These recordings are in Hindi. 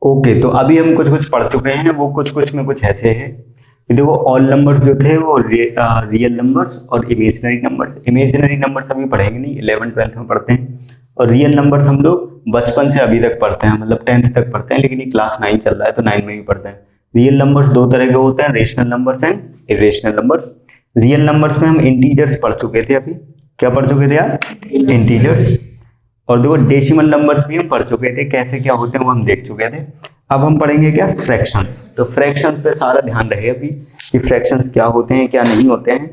ओके, तो अभी हम कुछ कुछ पढ़ चुके हैं, वो कुछ कुछ में कुछ ऐसे है कि देखो ऑल नंबर्स जो थे वो रियल नंबर्स और इमेजिनरी नंबर्स अभी पढ़ेंगे नहीं, 11 12th में पढ़ते हैं। और रियल नंबर्स हम लोग बचपन से अभी तक पढ़ते हैं, मतलब 10th तक पढ़ते हैं, लेकिन ये क्लास 9 चल रहा है तो 9 में भी पढ़ते हैं। रियल नंबर्स दो तरह के होते हैं, rational numbers and irrational numbers. Real numbers में हम इंटीजर्स पढ़ चुके थे अभी। क्या पढ़ चुके थे यार? इंटीजर्स। और देखो डेसिमल नंबर्स भी हम पढ़ चुके थे, कैसे क्या होते हैं वो हम देख चुके थे। अब हम पढ़ेंगे क्या? फ्रैक्शंस। तो फ्रैक्शंस पे सारा ध्यान रहे अभी कि फ्रैक्शंस क्या होते हैं क्या नहीं होते हैं।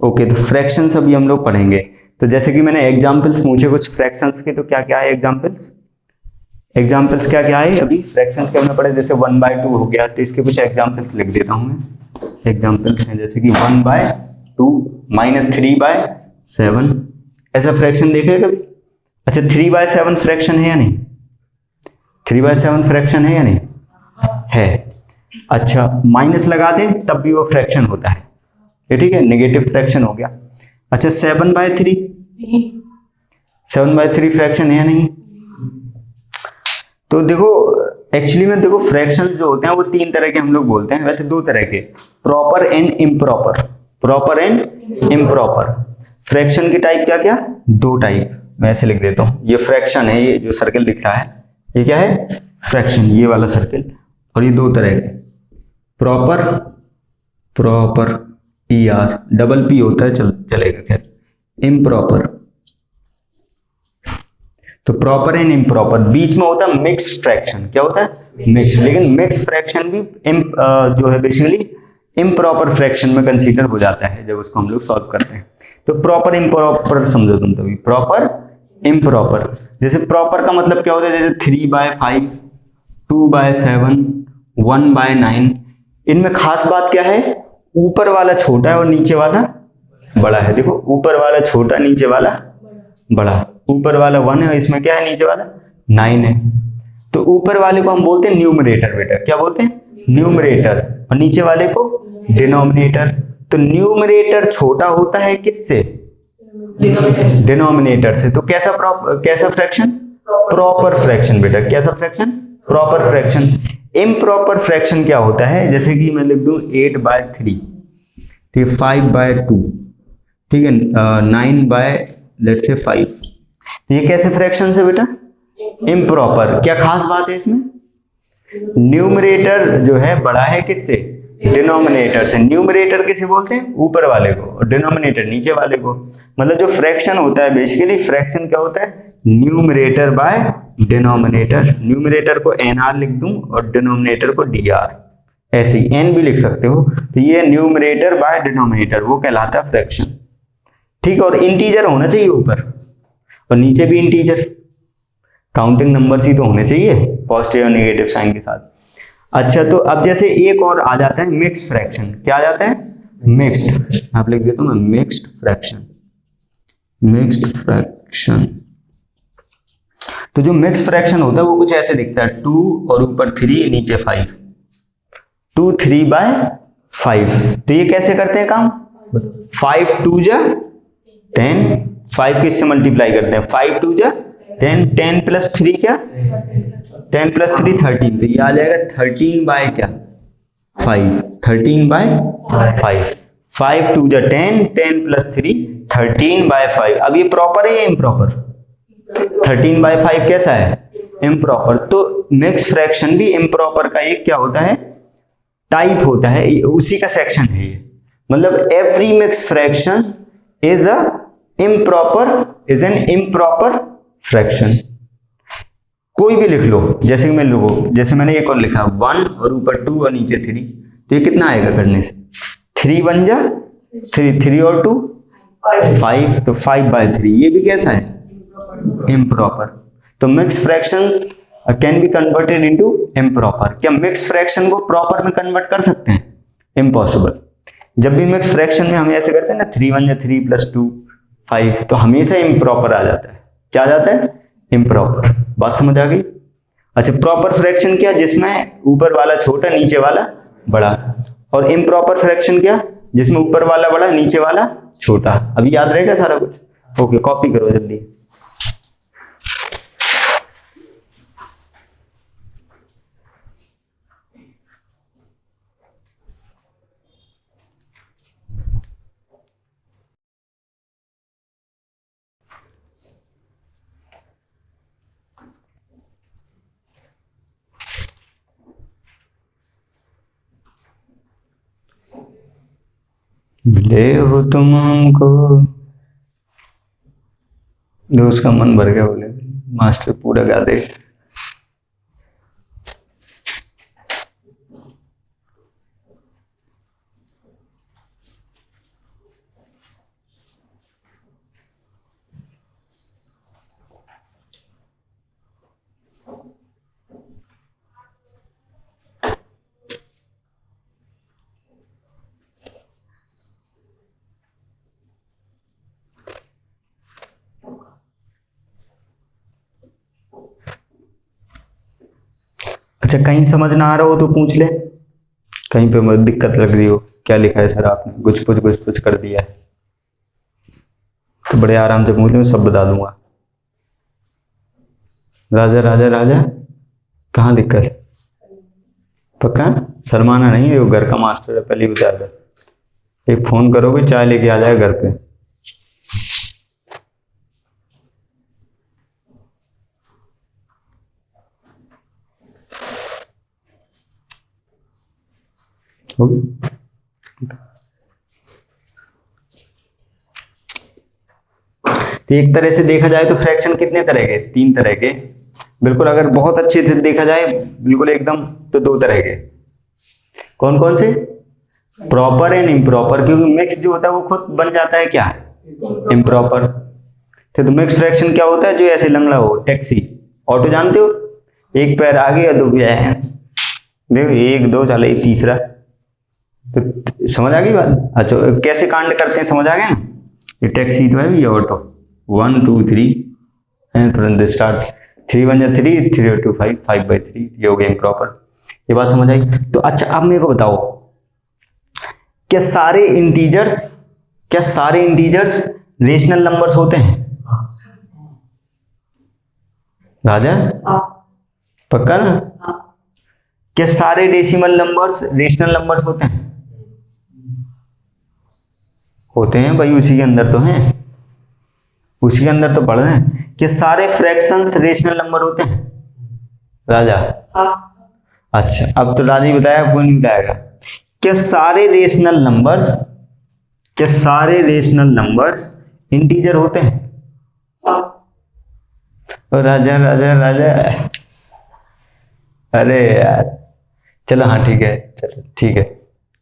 ओके, तो फ्रैक्शंस अभी हम लोग पढ़ेंगे। तो जैसे कि मैंने एग्जांपल्स पूछे कुछ फ्रैक्शंस के, तो क्या क्या है एग्जांपल्स? एग्जांपल्स क्या क्या है अभी फ्रैक्शंस के हमने पढ़े? जैसे 1/2 हो गया, तो इसके कुछ एग्जांपल्स लिख देता हूं मैं। एग्जांपल्स हैं जैसे कि 1/2 -3/7। ऐसा फ्रैक्शन देखे कभी? अच्छा, 3/7 फ्रैक्शन है या नहीं? 3/7 फ्रैक्शन है या नहीं? है। अच्छा, माइनस लगा दें तब भी वो फ्रैक्शन होता है, ये ठीक है, नेगेटिव फ्रैक्शन हो गया। अच्छा, 7/3, 7/3 फ्रैक्शन है या नहीं? तो देखो एक्चुअली में देखो फ्रैक्शंस जो होते हैं वो तीन तरह के हम लोग बोलते हैं, वैसे दो तरह के, proper and improper. Proper and improper fraction की टाइप क्या क्या? दो टाइप। मैं ऐसे लिख देता हूं, ये फ्रैक्शन है, ये जो सर्कल दिख रहा है ये क्या है? फ्रैक्शन, ये वाला सर्कल। और ये दो तरह के, proper, proper ER, double P होता है, चलेगा खैर, इम्प्रॉपर। तो प्रॉपर एंड इम्प्रॉपर, बीच में होता है मिक्स्ड फ्रैक्शन। क्या होता है? मिक्स। लेकिन मिक्स फ्रैक्शन भी जो है बेसिकली इम्प्रॉपर फ्रैक्शन में कंसीडर हो जाता है जब उसको हम लोग सॉल्व करते हैं। तो प्रॉपर इम्प्रॉपर समझो तुम तभी, प्रॉपर इम्प्रॉपर। जैसे प्रॉपर का मतलब क्या होता है? जैसे 3/5, 2/7, 1/9। इनमें खास बात क्या है? ऊपर वाला छोटा है और नीचे वाला बड़ा है। देखो ऊपर वाला छोटा, नीचे वाला बड़ा। ऊपर वाला 1 है और इसमें क्या है? नीचे वाला 9 है। तो ऊपर वाले को हम बोलते हैं न्यूमरेटर। बेटा क्या बोलते हैं? न्यूमरेटर। और नीचे वाले को डिनोमिनेटर। तो न्यूमरेटर छोटा होता है किससे? डिनोमिनेटर से। तो कैसा फ्रैक्शन? Proper fraction. बेटा कैसा fraction? Proper fraction. Improper fraction क्या होता है? जैसे कि मैं लिख दूं 8/3, ठीक है, 5/2, ठीक है, 9/5। ये कैसे फ्रैक्शन है बेटा? इम्प्रॉपर। क्या खास बात है इसमें? न्यूमरेटर जो है बड़ा है किससे? डिनोमिनेटर से। न्यूमरेटर किसे बोलते हैं? ऊपर वाले को, और डिनोमिनेटर नीचे वाले को। मतलब जो फ्रैक्शन होता है बेसिकली, फ्रैक्शन क्या होता है? Numerator by denominator. न्यूमरेटर को NR लिख दूं और डिनोमिनेटर को DR, ऐसे ही N भी लिख सकते हो। तो ये न्यूमरेटर बाय डिनोमिनेटर, वो कहलाता है फ्रैक्शन। ठीक है, और इंटीजर होना चाहिए ऊपर और नीचे भी इंटीजर, काउंटिंग नंबर्स ही तो होने चाहिए, पॉजिटिव और नेगेटिव साइन के साथ। अच्छा, तो अब जैसे एक और आ जाता है मिक्स्ड फ्रैक्शन। क्या आ जाता है? मिक्स्ड। आप लिख देता हूं मैं, मिक्स्ड फ्रैक्शन। Mixed fraction. तो जो मिक्स्ड फ्रैक्शन होता है वो कुछ ऐसे दिखता है, 2 और ऊपर 3 नीचे 5, 2 3/5। तो ये कैसे करते हैं काम? 5 2 जा 10, 5 किससे मल्टीप्लाई करते हैं? 5 2 जा 10, 10 + 3 क्या? 10 + 3 13। तो ये आ जाएगा 13/5, 13/5। 5 2 जा 10, 10 + 3 13/5। अब ये प्रॉपर है या इम्प्रॉपर? 13/5 कैसा है? इम्प्रॉपर। तो मिक्स फ्रैक्शन भी इम्प्रॉपर का एक क्या होता है? टाइप होता है, उसी का सेक्शन है ये। मतलब every mix fraction is an improper fraction. कोई भी लिख लो, जैसे कि मैं लिखो, जैसे मैंने एक और लिखा 1 और ऊपर 2 और नीचे 3, तो ये कितना आएगा करने से? 3 1 जा 3, 3 और 2 5, तो 5/3। ये भी कैसा है? इम्प्रॉपर। तो mix fractions can be converted into improper. क्या मिक्स फ्रैक्शन को प्रॉपर में कन्वर्ट कर सकते हैं? इम्पॉसिबल। जब भी मिक्स फ्रैक्शन में हम ऐसे करते हैं ना, 3 1 जा 3 + 2 5, तो हमेशा इम्प्रॉपर आ जाता है। क्या आ जाता है? इम्प्रॉपर। बात समझ आ गई? अच्छा, प्रॉपर फ्रैक्शन क्या? जिसमें ऊपर वाला छोटा नीचे वाला बड़ा। और इम्प्रॉपर फ्रैक्शन क्या? जिसमें ऊपर वाला बड़ा नीचे वाला छोटा। अभी याद रहेगा सारा कुछ? ओके, कॉपी करो जल्दी। मिले हो तुम हमको। दोस्त का मन भर गया, बोले मास्टर पूरा गा दे। अच्छा, कहीं समझ ना आ रहा हो तो पूछ ले, कहीं पे मुझे दिक्कत लग रही हो, क्या लिखा है सर आपने, गुछ पुछ कर दिया है, तो बड़े आराम से पूछ लो, सब बता दूंगा। राजा राजा राजा, कहाँ दिक्कत? पक्का? शर्माना नहीं है, वो घर का मास्टर है, पहले ही बता दो। एक फोन करोगे, चाय लेके आ जाए घर पे। होगी? तो एक तरह से देखा जाए तो फ्रैक्शन कितने तरह के? 3 तरह के। बिल्कुल अगर बहुत अच्छे से देखा जाए बिल्कुल एकदम, तो 2 तरह के। कौन कौन से? प्रॉपर एंड इम्प्रॉपर, क्योंकि मिक्स जो होता है वो खुद बन जाता है क्या? इम्प्रॉपर। तो मिक्स फ्रैक्शन क्या होता है? जो ऐसे लंगड़ा हो, टैक्सी, ऑटो जानते हो, एक पैर आगे या 2 पैर, देखो 1 2 चले, एक तीसरा, तो समझ आ गई बात? अच्छा, कैसे कांड करते हैं समझ आ गया ना? ये टैक्सी तो है, ये ऑटो, 1 2 3 है, तुरंत स्टार्ट, 3 1 जा 3, 3 2 5, 5 by 3, ये हो गया इम्प्रॉपर। ये बात समझ आई? तो अच्छा, अब मेरे को बताओ, क्या सारे इंटीजर्स रेशनल नंबर्स होते हैं? राजा पक्का ना? क्या सारे डेसिमल नंबर्स रेशनल नंबर्स होते हैं? होते हैं भाई, उसी के अंदर तो हैं, उसी के अंदर तो पढ़ रहे हैं। क्या सारे फ्रैक्शंस रेशनल नंबर होते हैं? राजा अच्छा, अब तो राजा ही बताया, कोई नहीं बताएगा। क्या सारे रेशनल नंबर्स इंटीजर होते हैं? राजा राजा राजा, अरे यार, चलो हाँ ठीक है, चलो ठीक है।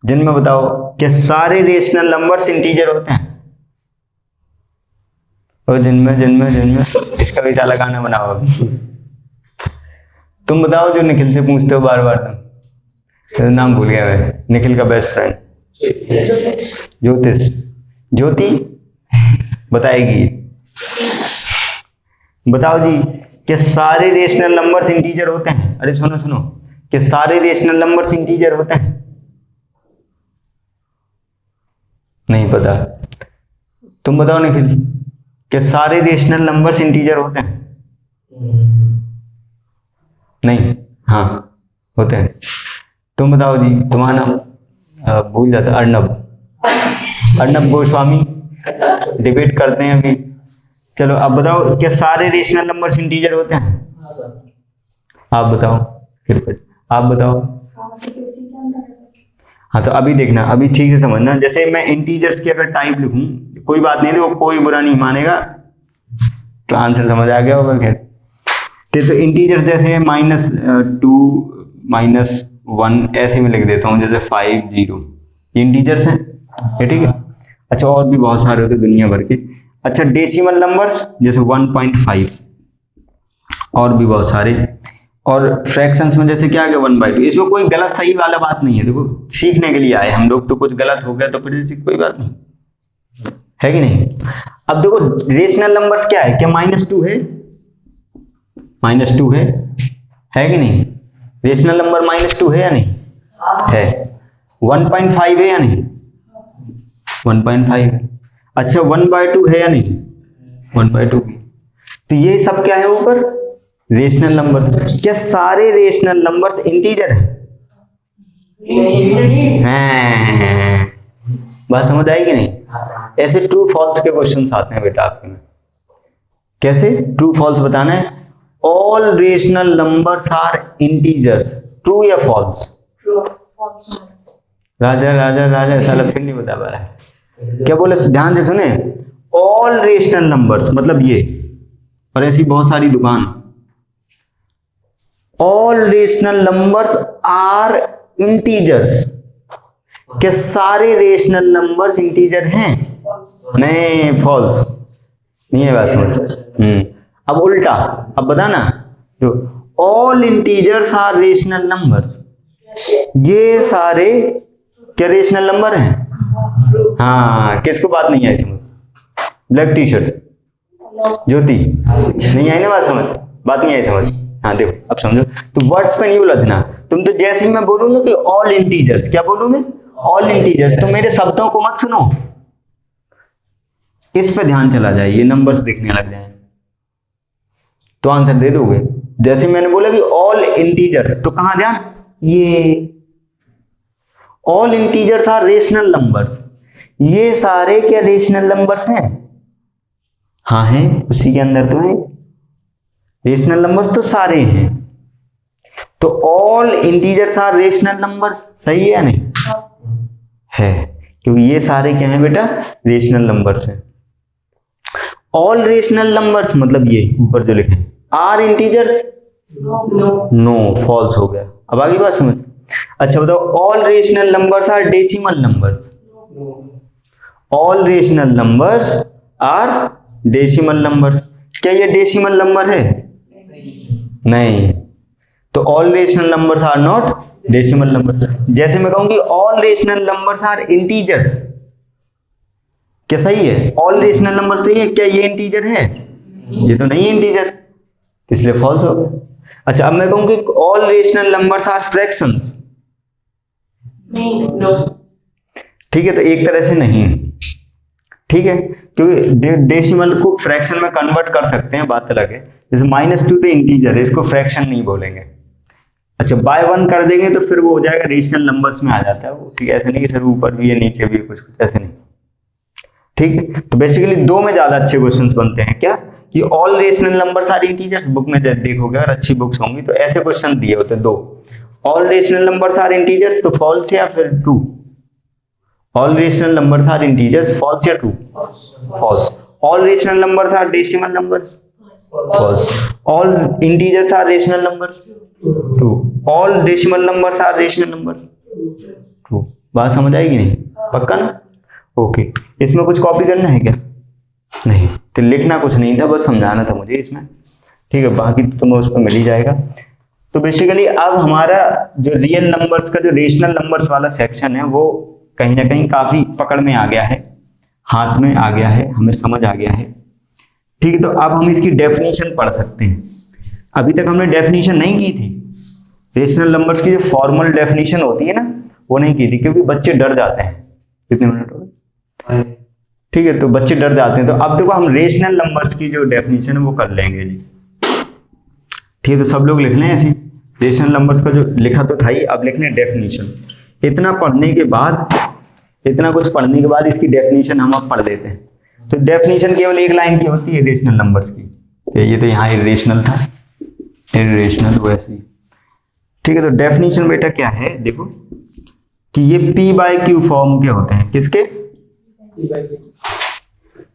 जिनमें बताओ, क्या सारे रेशनल नंबर्स इंटीजर होते हैं? और जिनमें इसका भी साला गाना बनाओ अभी। तुम बताओ, जो निखिल से पूछते हो बार बार, तुम नाम भूल गया मैं, निखिल का बेस्ट फ्रेंड ज्योति बताएगी। बताओ जी, क्या सारे रेशनल नंबर्स इंटीजर होते हैं? अरे सुनो, क्या सारे रेशनल नंबर्स इंटीजर होते हैं? नहीं पता? तुम बताओ निखिल, क्या सारे रेशनल नंबर्स इंटीजर होते हैं? नहीं, हाँ होते हैं। तुम बताओ जी, तुम्हारा नाम भूल जाता, अर्नब गोस्वामी, डिबेट करते हैं अभी। चलो अब बताओ, क्या सारे रेशनल नंबर्स इंटीजर होते हैं? आप बताओ, फिर आप बताओ। हाँ तो अभी देखना, अभी ठीक से समझना। जैसे मैं इंटीजर्स की अगर टाइप लिखूं, कोई बात नहीं, देखो कोई बुरा नहीं मानेगा, तो आंसर समझ आ गया होगा। खैर, तो इंटीजर्स जैसे -2 -1 ऐसे में लिख देता हूँ, जैसे 5 0, ये इंटीजर्स हैं, ये ठीक है। अच्छा, और भी बहुत सारे होते दुनिया भर के। अच्छा, डेसिमल नंबर्स जैसे 1.5, और भी बहुत सारे। और फ्रैक्शंस में जैसे क्या आ गया 1/2। इसमें कोई गलत सही वाला बात नहीं है, देखो सीखने के लिए आए हम लोग, तो कुछ गलत हो गया तो फिर कोई बात नहीं है, कि नहीं? अब देखो, रेशनल नंबर्स क्या है? क्या -2 है? -2 है कि नहीं? रेशनल नंबर -2 है या नहीं है? 1.5 है या नहीं? 1.5 है। अच्छा, 1/2 है या नहीं? 1/2 भी। तो ये सब क्या है ऊपर? Rational numbers. क्या सारे रेशनल नंबर्स इंटीजर हैं? बात समझ आई कि नहीं? ऐसे ट्रू फॉल्स के क्वेश्चंस आते हैं बेटा आपके में। कैसे ट्रू फॉल्स बताना है? All rational numbers are integers, true या फॉल्स? राजा राजा राजा, साला फिर नहीं बता पा रहा है। क्या बोले, ध्यान से सुने, ऑल रेशनल नंबर्स मतलब ये, और ऐसी बहुत सारी दुकान, all rational numbers are integers. क्या सारे रेशनल नंबर्स इंटीजर हैं? नहीं, फॉल्स, नहीं है बात समझ। अब उल्टा, अब बताना, जो all integers are rational numbers, ये सारे क्या रेशनल नंबर हैं? हाँ, किसको बात नहीं आई समझ? ब्लैक टी शर्ट ज्योति, नहीं आई ना बात समझ? बात नहीं आई समझ? हाँ देखो अब समझो। तो वर्ड्स पे नहीं उलझना, तुम तो जैसे ही मैं बोलूँ ना कि ऑल इंटीजर्स, क्या बोलूँ मैं? ऑल इंटीजर्स, तो मेरे शब्दों को मत सुनो, इस पे ध्यान चला जाए, ये नंबर्स दिखने लग जाए तो आंसर दे दोगे। जैसे मैंने बोला कि ऑल इंटीजर्स, तो कहां ध्यान? ये all integers are rational numbers, ये सारे क्या रेशनल नंबर्स हैं? हाँ हैं, उसी के अंदर तो है, रेशनल नंबर्स तो सारे हैं। तो all integers are rational numbers, सही है या नहीं? है, क्योंकि ये सारे क्या हैं बेटा? रेशनल नंबर्स हैं। ऑल रेशनल नंबर्स मतलब ये ऊपर जो लिखे, आर इंटीजर्स, नो, फॉल्स हो गया। अब आगे बात समझ। अच्छा बताओ, all rational numbers are decimal numbers, all rational numbers are decimal numbers, क्या ये डेसिमल नंबर है? नहीं, तो all rational numbers are not decimal numbers. जैसे मैं कहूंगी all rational numbers are integers, क्या सही है? ऑल रेशनल नंबर्स तो ये, क्या ये इंटीजर है? ये तो नहीं है इंटीजर, इसलिए फॉल्स हो गया। अच्छा, अब मैं कहूंगी all rational numbers are fractions, ठीक है, तो एक तरह से नहीं, ठीक है, क्योंकि डेसिमल को फ्रैक्शन में कन्वर्ट कर सकते हैं, बात अलग है। जैसे -2 तो इंटीजर है, इसको फ्रैक्शन नहीं बोलेंगे। अच्छा, बाय 1 कर देंगे तो फिर वो हो जाएगा रेशनल नंबर्स में आ जाता है वो, ठीक है, ऐसे नहीं कि सर ऊपर भी है नीचे भी है, कुछ ऐसे नहीं, ठीक है। तो बेसिकली दो में ज्यादा अच्छे क्वेश्चंस बनते हैं, क्या कि all rational numbers are integers, book में देखोगे अगर अच्छी बुक्स होंगी तो ऐसे क्वेश्चन दिए होते हैं दो, all rational numbers are integers तो फॉल्स या फिर true, all rational numbers are integers false या true? False. All rational numbers are decimal numbers, false. All integers are rational numbers, true. All decimal numbers are rational numbers, true. बात समझ आएगी नहीं? पक्का ना? ओके। इसमें कुछ कॉपी करना है क्या? नहीं, तो लिखना कुछ नहीं था, बस समझाना था मुझे इसमें, ठीक है, बाकी तो तुम्हें उस पर मिल ही जाएगा। तो बेसिकली अब हमारा जो रियल नंबर्स का जो रेशनल नंबर्स वाला सेक्शन है वो कहीं ना कहीं काफी पकड़ में आ गया है, हाथ में आ गया है, हमें समझ आ गया है, ठीक है। तो अब हम इसकी डेफिनेशन पढ़ सकते हैं। अभी तक हमने डेफिनेशन नहीं की थी, रेशनल नंबर्स की जो फॉर्मल डेफिनेशन होती है ना वो नहीं की थी, क्योंकि बच्चे डर जाते हैं। कितने मिनट हो गए? ठीक है, तो बच्चे डर जाते हैं। तो अब देखो हम रेशनल नंबर्स की जो डेफिनेशन है वो कर लेंगे जी, ठीक है। तो सब लोग लिख लें ऐसे, रेशनल नंबर्स का जो लिखा तो था ही, अब लिख लें डेफिनेशन। इतना पढ़ने के बाद, इतना कुछ पढ़ने के बाद इसकी डेफिनेशन हम अब पढ़ लेते हैं। तो डेफिनेशन केवल एक लाइन की होती है रेशनल नंबर्स की, तो ये तो यहाँ इरेशनल था, इरेशनल वैसे ही, ठीक है। तो डेफिनेशन बेटा क्या है, देखो कि ये P/Q फॉर्म के होते हैं, किसके?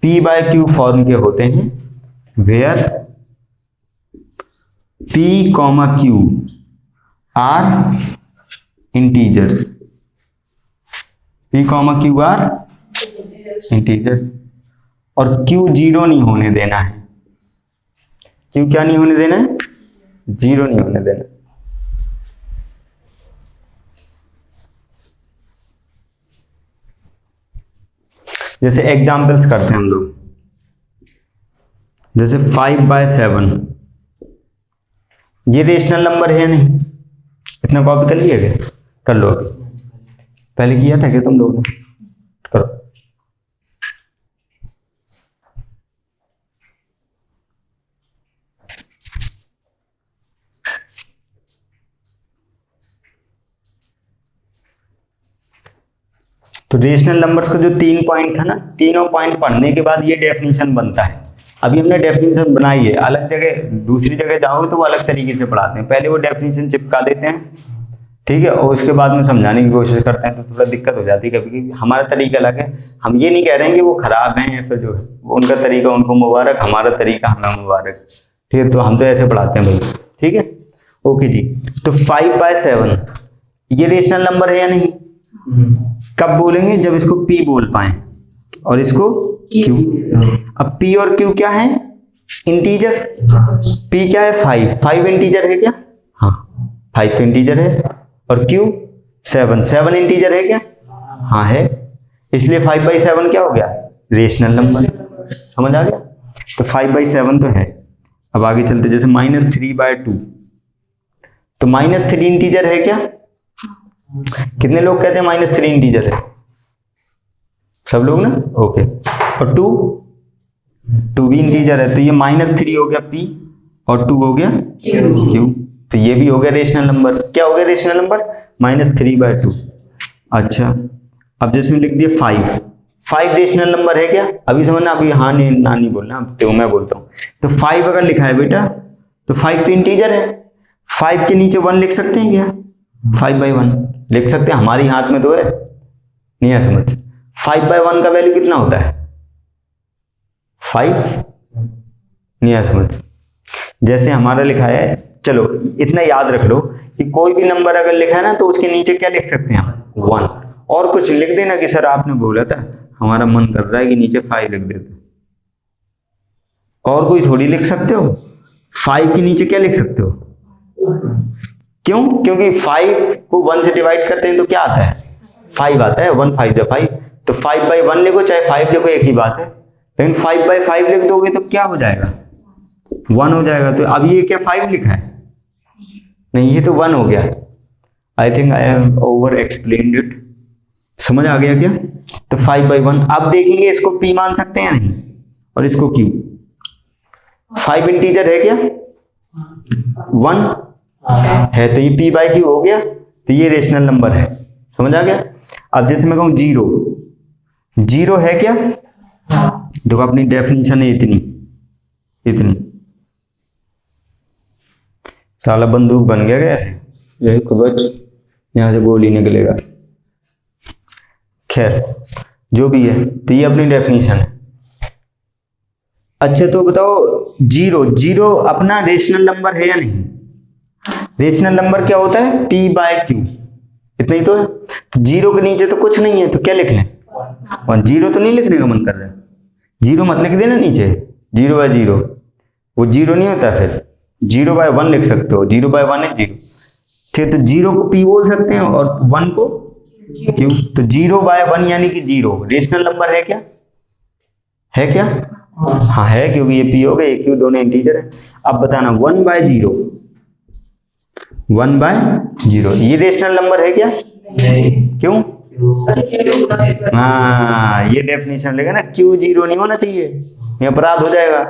P/Q फॉर्म के होते हैं, where P, Q are integers, P, Q are integers, और Q जीरो नहीं होने देना है। Q क्या नहीं होने देना है? जीरो नहीं होने देना। जैसे एग्जाम्पल्स करते हैं हम लोग, जैसे 5/7, ये रेशनल नंबर है नहीं? इतना कॉपी कर लिया क्या? कर लो, अभी पहले किया था क्या तुम लोग ने? करो। तो रेशनल नंबर्स का जो 3 पॉइंट था ना, तीनों पॉइंट पढ़ने के बाद ये डेफिनेशन बनता है। अभी हमने डेफिनेशन बनाई है, अलग जगह दूसरी जगह जाओगे तो वो अलग तरीके से पढ़ाते हैं, पहले वो डेफिनेशन चिपका देते हैं, ठीक है, और उसके बाद में समझाने की कोशिश करते हैं तो थोड़ा दिक्कत हो जाती है कभी, हमारा तरीका अलग है। हम ये नहीं कह रहे हैं कि वो खराब हैं या फिर जो है उनका तरीका उनको मुबारक, हमारा तरीका हमें मुबारक। ठीक है, तो हम तो ऐसे पढ़ाते हैं भाई। ठीक है, ओके जी। तो 5/7 ये रेशनल नंबर है या नहीं? कब बोलेंगे? जब इसको P बोल पाए और इसको Q। अब P और Q क्या है? इंटीजर। P क्या है? 5 इंटीजर है क्या? हाँ, 5 तो इंटीजर है। और Q 7 इंटीजर है क्या? हाँ है। इसलिए 5/7 क्या हो गया? Rational number. समझ आ गया? तो 5/7 तो है। अब आगे चलते, जैसे -3/2, तो -3 इंटीजर है क्या? कितने लोग कहते हैं -3 इंटीजर है? सब लोग ना, ओके। और 2 भी इंटीजर है, तो ये -3 हो गया P और 2 हो गया Q। तो ये भी हो गया रेशनल नंबर। क्या हो गया रेशनल नंबर? -3/2। अच्छा, अब जैसे मैं लिख दिया 5 रेशनल नंबर है क्या? अभी समझना, अभी हाँ नहीं ना नहीं बोलना, तो मैं बोलता हूँ। तो 5 अगर लिखा है बेटा, तो 5 तो इंटीजर है। 5 के नीचे 1 लिख सकते हैं क्या? 5/1 लिख सकते हैं, हमारी हाथ में तो है, नहीं है समझ। 5/1 का वैल्यू कितना होता है? 5, नहीं है समझ। जैसे हमारा लिखा है, चलो इतना याद रख लो कि कोई भी नंबर अगर लिखा है ना तो उसके नीचे क्या लिख सकते हैं हम? 1। और कुछ लिख देना कि सर आपने बोला था, हमारा मन कर रहा है कि नीचे 5 लिख देते। और कोई थोड़ी लिख सकते हो। 5 के नीचे क्या लिख सकते हो? क्यों? क्योंकि 5 को 1 से डिवाइड करते हैं तो क्या आता है? 5 आता है। 1 5 5, तो 5/1 लिखो चाहे 5 लिखो, एक ही बात है। लेकिन 5/5 लिख दोगे तो क्या हो जाएगा? 1 हो जाएगा। तो अब ये क्या 5 लिखा है? नहीं, ये तो 1 हो गया। I think I have over explained it. समझ आ गया क्या? तो 5/1। अब देखेंगे इसको P मान सकते हैं या नहीं, और इसको Q। 5 इंटीजर है क्या? 1 है, तो ये P/Q हो गया, तो ये रेशनल नंबर है। समझ आ गया? अब जैसे मैं कहूं 0 है क्या? देखो अपनी डेफिनेशन है इतनी। साला बंदूक बन गया कैसे? यहां से गोली निकलेगा। खैर जो भी है, तो ये अपनी डेफिनेशन है। अच्छा, तो बताओ 0 अपना रेशनल नंबर है या नहीं? रेशनल नंबर क्या होता है? P/Q। इतना ही तो है। तो 0 के नीचे तो कुछ नहीं है, तो क्या लिख लें? 1। 0 तो नहीं लिखने का मन कर रहा है, 0 मत लिख देना नीचे। 0/0 वो 0 नहीं होता, फिर 0/1 लिख सकते हो। 0/1 है 0। ठीक है, तो 0 को P बोल सकते हैं और 1 को Q। तो 0/1 यानी कि 0 रेशनल नंबर है क्या? है क्या? हाँ है, क्योंकि ये P हो गया, ये Q, दोनों इंटीजर है। अब बताना 1/0 ये रेशनल नंबर है क्या? नहीं। क्यों? हाँ, ये डेफिनेशन लेगा ना, Q 0 नहीं होना चाहिए, ये अपराध हो जाएगा।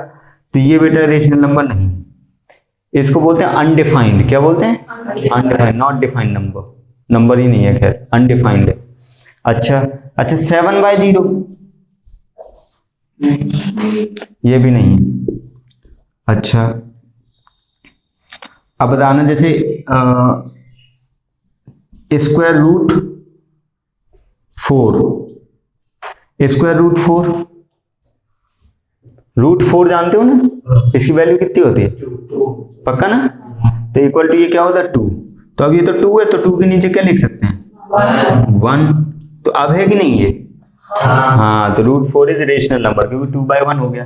तो ये बेटा रेशनल नंबर नहीं, इसको बोलते हैं अनडिफाइंड। क्या बोलते हैं? अनडिफाइंड, नॉट डिफाइंड नंबर ही नहीं है, खैर अनडिफाइंड है। अच्छा 7/0 ये भी नहीं है। अच्छा, अब बताना, जैसे √4 जानते हो ना, इसकी वैल्यू कितनी होती है? पक्का ना? तो इक्वल टू ये क्या होता है? 2। तो अब ये तो 2 है, तो 2 के नीचे क्या लिख सकते हैं? 1। तो अब है कि नहीं ये? हाँ, तो √4 इज रेशनल नंबर, क्योंकि 2/1 हो गया।